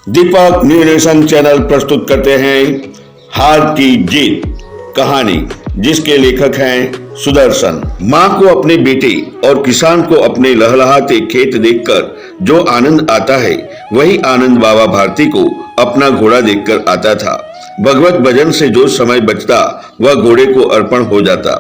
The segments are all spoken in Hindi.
दीपक न्यूनेशन चैनल प्रस्तुत करते हैं हार की जीत कहानी, जिसके लेखक हैं सुदर्शन। माँ को अपने बेटे और किसान को अपने लहलहाते खेत देखकर जो आनंद आता है, वही आनंद बाबा भारती को अपना घोड़ा देखकर आता था। भगवत भजन से जो समय बचता वह घोड़े को अर्पण हो जाता।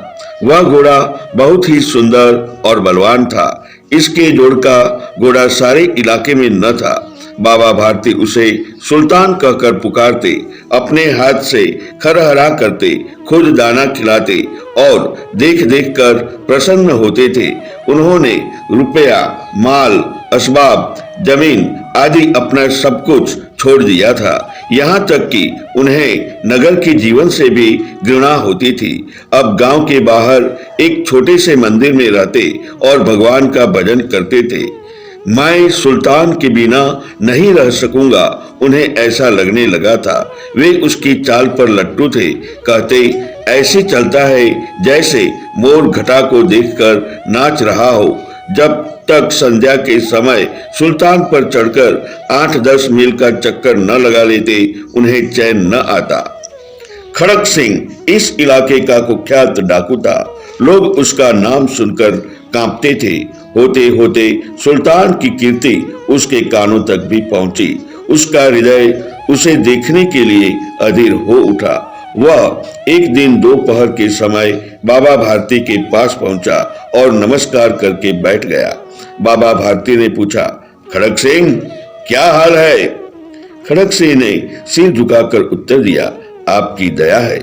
वह घोड़ा बहुत ही सुंदर और बलवान था। इसके जोड़ का घोड़ा सारे इलाके में न था। बाबा भारती उसे सुल्तान कहकर पुकारते, अपने हाथ से खरहरा करते, खुद दाना खिलाते और देख देख कर प्रसन्न होते थे। उन्होंने रुपया, माल, असबाब, जमीन आदि अपना सब कुछ छोड़ दिया था। यहाँ तक कि उन्हें नगर के जीवन से भी घृणा होती थी। अब गांव के बाहर एक छोटे से मंदिर में रहते और भगवान का भजन करते थे। मैं सुल्तान के बिना नहीं रह सकूंगा, उन्हें ऐसा लगने लगा था। वे उसकी चाल पर लट्टू थे। कहते, ऐसे चलता है जैसे मोर घटा को देखकर नाच रहा हो। जब तक संध्या के समय सुल्तान पर चढ़कर 8-10 मील का चक्कर न लगा लेते, उन्हें चैन न आता। खड़क सिंह इस इलाके का कुख्यात डाकू था। लोग उसका नाम सुनकर कांपते थे। होते होते सुल्तान की कीर्ति उसके कानों तक भी पहुंची। उसका हृदय उसे देखने के लिए अधीर हो उठा। वह एक दिन दोपहर के समय बाबा भारती के पास पहुंचा और नमस्कार करके बैठ गया। बाबा भारती ने पूछा, खड़क सिंह, क्या हाल है? खड़क सिंह ने सिर झुकाकर उत्तर दिया, आपकी दया है।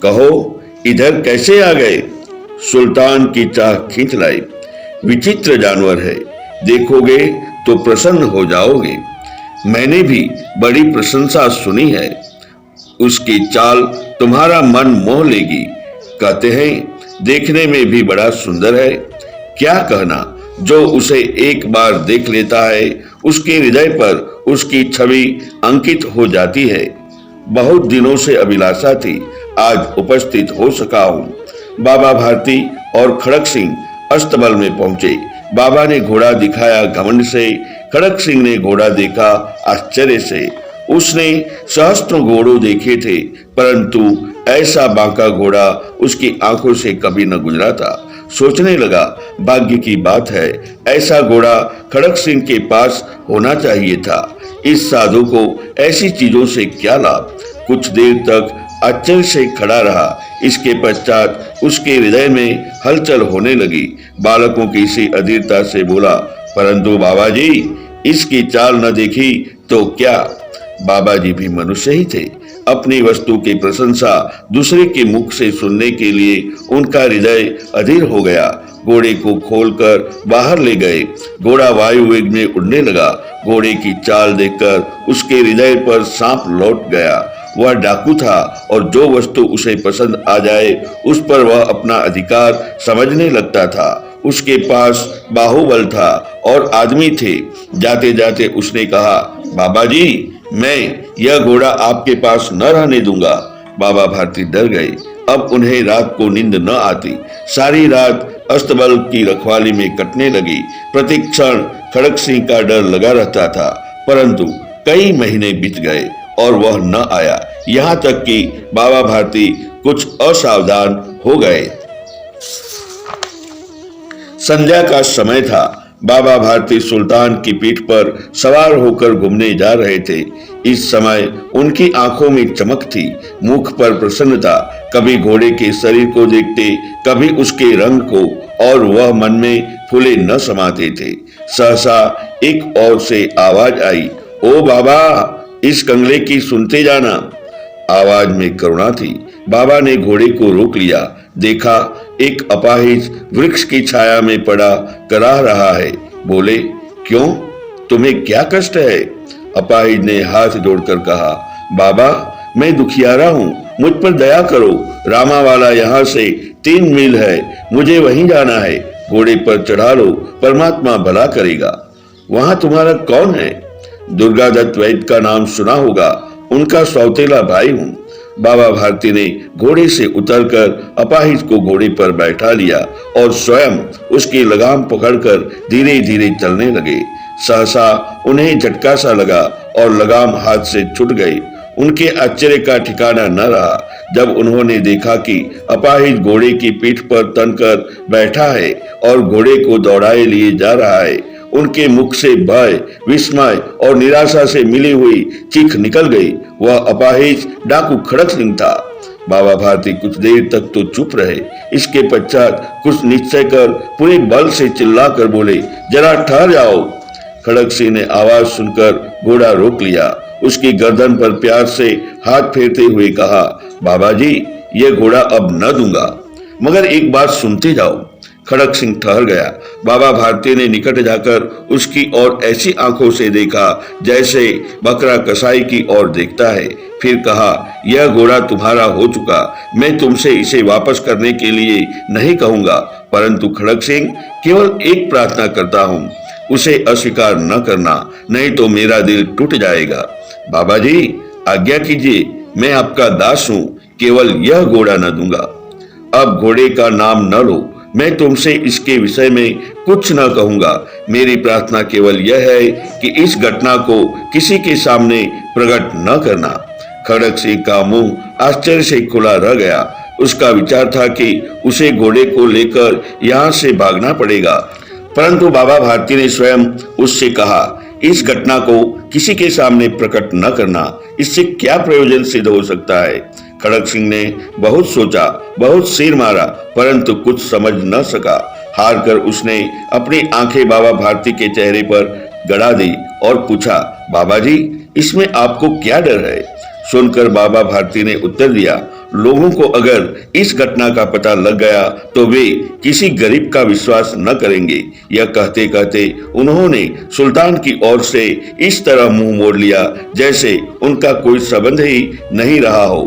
कहो, इधर कैसे आ गए? सुल्तान की चाह खींच लाई। विचित्र जानवर है, देखोगे तो प्रसन्न हो जाओगे। मैंने भी बड़ी प्रशंसा सुनी है। उसकी चाल तुम्हारा मन मोह लेगी। कहते हैं देखने में भी बड़ा सुंदर है। क्या कहना, जो उसे एक बार देख लेता है, उसके हृदय पर उसकी छवि अंकित हो जाती है। बहुत दिनों से अभिलाषा थी, आज उपस्थित हो सका हूँ। बाबा भारती और खड़क सिंह अस्तबल में पहुंचे। बाबा ने घोड़ा दिखाया घमंड से, खड़क सिंह ने घोड़ा देखा आश्चर्य से। उसने सहस्त्रों घोड़ों देखे थे, परंतु ऐसा बांका घोड़ा उसकी आंखों से कभी न गुजरा था। सोचने लगा, भाग्य की बात है, ऐसा घोड़ा खड़क सिंह के पास होना चाहिए था। इस साधु को ऐसी चीजों से क्या लाभ? कुछ देर तक आश्चर्य से खड़ा रहा। इसके पश्चात उसके हृदय में हलचल होने लगी। बालकों की सी अधीरता से बोला, परंतु बाबा जी, इसकी चाल न देखी तो क्या? बाबा जी भी मनुष्य ही थे। अपनी वस्तु की प्रशंसा दूसरे के मुख से सुनने के लिए उनका हृदय अधीर हो गया। घोड़े को खोलकर बाहर ले गए। घोड़ा वायु वेग में उड़ने लगा। घोड़े की चाल देखकर उसके हृदय पर सांप लौट गया। वह डाकू था और जो वस्तु उसे पसंद आ जाए उस पर वह अपना अधिकार समझने लगता था। उसके पास बाहुबल था और आदमी थे। जाते जाते उसने कहा, बाबा जी, मैं यह घोड़ा आपके पास न रहने दूंगा। बाबा भारती डर गए। अब उन्हें रात को नींद न आती। सारी रात अस्तबल की रखवाली में कटने लगी। प्रतिक्षण खड़क सिंह का डर लगा रहता था, परंतु कई महीने बीत गए और वह न आया। यहाँ तक कि बाबा भारती कुछ असावधान हो गए। संध्या का समय था। बाबा भारती सुल्तान की पीठ पर सवार होकर घूमने जा रहे थे। इस समय उनकी आंखों में चमक थी, मुख पर प्रसन्नता। कभी घोड़े के शरीर को देखते, कभी उसके रंग को, और वह मन में फूले न समाते थे। सहसा एक ओर से आवाज आई, ओ बाबा, इस कंगले की सुनते जाना। आवाज में करुणा थी। बाबा ने घोड़े को रोक लिया। देखा, एक अपाहिज वृक्ष की छाया में पड़ा कराह रहा है। बोले, क्यों, तुम्हें क्या कष्ट है? अपाहिज ने हाथ जोड़कर कहा, बाबा, मैं दुखियारा हूँ, मुझ पर दया करो। रामावाला यहाँ से 3 मील है, मुझे वहीं जाना है। घोड़े पर चढ़ा लो, परमात्मा भला करेगा। वहां तुम्हारा कौन है? दुर्गादत्त वैद्य का नाम सुना होगा, उनका सौतेला भाई हूँ। बाबा भारती ने घोड़े से उतरकर अपाहिज को घोड़े पर बैठा लिया और स्वयं उसकी लगाम पकड़कर धीरे धीरे चलने लगे। सहसा उन्हें झटका सा लगा और लगाम हाथ से छूट गई। उनके आश्चर्य का ठिकाना न रहा जब उन्होंने देखा कि अपाहिज घोड़े की पीठ पर तनकर बैठा है और घोड़े को दौड़ाए लिए जा रहा है। उनके मुख से भय, विस्मय और निराशा से मिली हुई चीख निकल गई। वह अपाहिज डाकू खड़क सिंह था। बाबा भारती कुछ देर तक तो चुप रहे। इसके पश्चात कुछ निश्चय कर पूरे बल से चिल्लाकर बोले, जरा ठहर जाओ। खड़क सिंह ने आवाज सुनकर घोड़ा रोक लिया। उसकी गर्दन पर प्यार से हाथ फेरते हुए कहा, बाबा जी, यह घोड़ा अब न दूंगा, मगर एक बात सुनते जाओ। खड़क सिंह ठहर गया। बाबा भारती ने निकट जाकर उसकी ओर ऐसी आंखों से देखा जैसे बकरा कसाई की ओर देखता है। फिर कहा, यह घोड़ा तुम्हारा हो चुका। मैं तुमसे इसे वापस करने के लिए नहीं कहूंगा, परंतु खड़क सिंह, केवल एक प्रार्थना करता हूँ, उसे अस्वीकार न करना, नहीं तो मेरा दिल टूट जाएगा। बाबा जी, आज्ञा कीजिए, मैं आपका दास हूँ, केवल यह घोड़ा न दूंगा। अब घोड़े का नाम न लो, मैं तुमसे इसके विषय में कुछ न कहूंगा। मेरी प्रार्थना केवल यह है कि इस घटना को किसी के सामने प्रकट न करना। खड़क सिंह का मुंह आश्चर्य से खुला रह गया। उसका विचार था कि उसे घोड़े को लेकर यहाँ से भागना पड़ेगा, परंतु बाबा भारती ने स्वयं उससे कहा, इस घटना को किसी के सामने प्रकट न करना। इससे क्या प्रयोजन सिद्ध हो सकता है? खड़क सिंह ने बहुत सोचा, बहुत सिर मारा, परंतु कुछ समझ न सका। हार कर उसने अपनी आंखें बाबा भारती के चेहरे पर गड़ा दी और पूछा, बाबा जी, इसमें आपको क्या डर है? सुनकर बाबा भारती ने उत्तर दिया, लोगों को अगर इस घटना का पता लग गया तो वे किसी गरीब का विश्वास न करेंगे। यह कहते कहते उन्होंने सुल्तान की ओर से इस तरह मुंह मोड़ लिया जैसे उनका कोई संबंध ही नहीं रहा हो।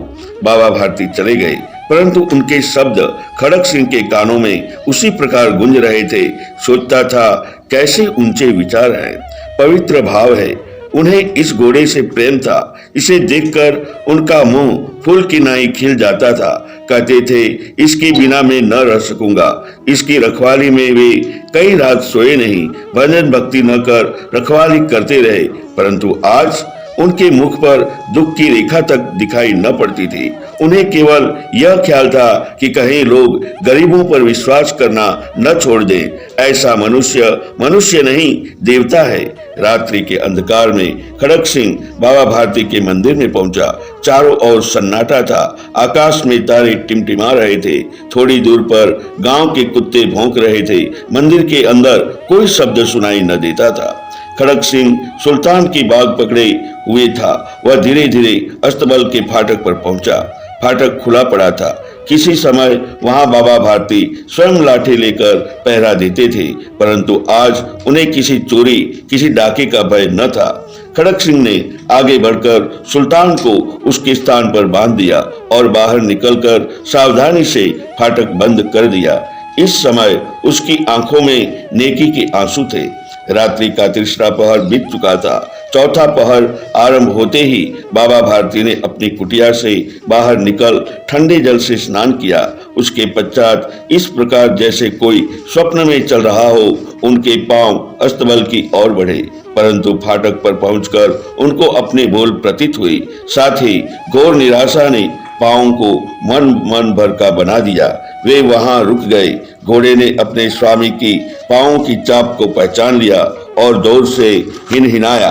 बाबा भारती चले गए, परंतु उनके शब्द खड़क सिंह के कानों में उसी प्रकार गूंज रहे थे। सोचता था, कैसे ऊंचे विचार हैं, पवित्र भाव है। उन्हें इस घोड़े से प्रेम था। इसे देखकर उनका मुंह फूल की नाई खिल जाता था। कहते थे, इसके बिना मैं न रह सकूंगा। इसकी रखवाली में वे कई रात सोए नहीं, भजन भक्ति न कर रखवाली करते रहे, परंतु आज उनके मुख पर दुख की रेखा तक दिखाई न पड़ती थी। उन्हें केवल यह ख्याल था कि कहीं लोग गरीबों पर विश्वास करना न छोड़ दें। ऐसा मनुष्य मनुष्य नहीं, देवता है। रात्रि के अंधकार में खड़क सिंह बाबा भारती के मंदिर में पहुंचा। चारों ओर सन्नाटा था। आकाश में तारे टिमटिमा रहे थे। थोड़ी दूर पर गांव के कुत्ते भौंक रहे थे। मंदिर के अंदर कोई शब्द सुनाई न देता था। खड़क सिंह सुल्तान की बाग पकड़े हुए था। वह धीरे धीरे अस्तबल के फाटक पर पहुंचा। फाटक खुला पड़ा था। किसी समय वहां बाबा भारती स्वयं लाठी लेकर पहरा देते थे, परंतु आज उन्हें किसी चोरी, किसी डाके का भय न था। खड़क सिंह ने आगे बढ़कर सुल्तान को उसके स्थान पर बांध दिया और बाहर निकलकर सावधानी से फाटक बंद कर दिया। इस समय उसकी आंखों में नेकी के आंसू थे। रात्रि का तीसरा पहर बीत चुका था। चौथा पहर आरंभ होते ही बाबा भारती ने अपनी कुटिया से बाहर निकल ठंडे जल से स्नान किया। उसके पश्चात इस प्रकार जैसे कोई स्वप्न में चल रहा हो, उनके पांव अस्तबल की ओर बढ़े, परंतु फाटक पर पहुंचकर उनको अपनी भूल प्रतीत हुई। साथ ही घोर निराशा ने पांव को मन भर का बना दिया। वे वहां रुक गए। घोड़े ने अपने स्वामी की पांव की चाप को पहचान लिया और जोर से हिनहिनाया।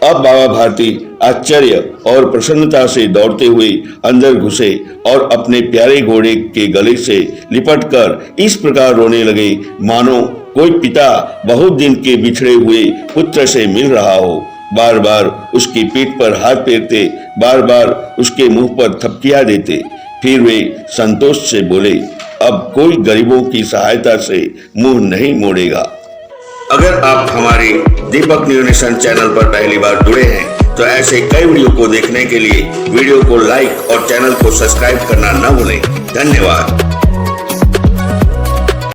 अब बाबा भारती आश्चर्य और प्रसन्नता से दौड़ते हुए अंदर घुसे और अपने प्यारे घोड़े के गले से लिपटकर इस प्रकार रोने लगे मानो कोई पिता बहुत दिन के बिछड़े हुए पुत्र से मिल रहा हो। बार बार उसकी पीठ पर हाथ फेरते, बार बार उसके मुंह पर थपकियां देते। फिर वे संतोष से बोले, अब कोई गरीबों की सहायता से मुंह नहीं मोड़ेगा। अगर आप हमारे दीपक न्यूज नेशन चैनल पर पहली बार जुड़े हैं तो ऐसे कई वीडियो को देखने के लिए वीडियो को लाइक और चैनल को सब्सक्राइब करना न भूलें। धन्यवाद।